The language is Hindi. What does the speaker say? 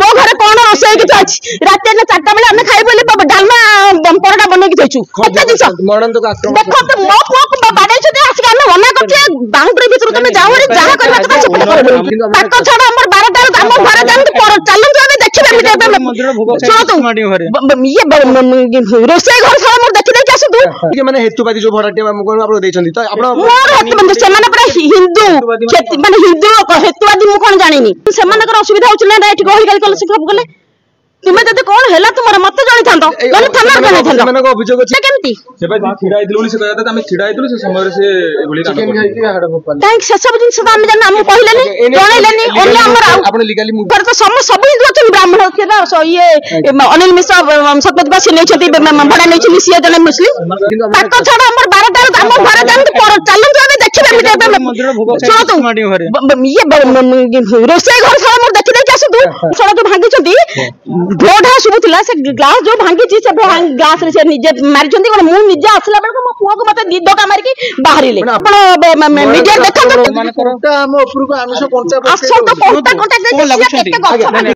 मो घर कौन रोषे किसी अच्छी रात 4टा बेले आम खाई बोली डालमा परोटा बनई थी देखो मो पुआ बाड़े आसिक आम मना कर बाउंड्री भर तुम जाओ जहाँ करवा छड़ा आम 12टा आम घर जाते चलते आम देखिए रोषे घर सारा मोर देखी देखी आसतु माने हेतुवादी जो भड़ाटे आपन देछंती तो आपण मोर हेतुवादी सेमाने पूरा हिंदू खेती माने हिंदू हेतुवादी मु कोन जानिनी सेमानकर असुविधा होछ ना एठी गहरी गाली कल सब गले तुमे जते कोन हेला तुमरा मते जानि थांतो गले थाना गले थांतो सेमानक अभियोग अछि केमती से भाई छिडा आइतलुनी से कहता हम छिडा आइतलु से समय से एबोली काम काहे से सब दिन से हम जान हम कहलेनी जणैलेनी ओन्ली हमर आपण लीगली मु पर तो सब हिंदू अछन ब्राह्मण केना ये अनिल मिश्रा सतपथवा से नै छथि भड़ा नै छथि सिया जने मुस्लिम ताको छडा हमर 12टा हम घर जाते चलते आम देखिए रोषे घर सारा मोर देखी देखी आसतु सड़ा जो भांगी ढोढा शुभुला से ग्लास जो भांगी से ग्लास रे से निजे मारी मु निजे आसला बेल मो पुआ को मते दी धक्का मारिकी बाहरिले आपण मीडिया देखत हम उपरको 950 आसो तो कोंटा कोंटा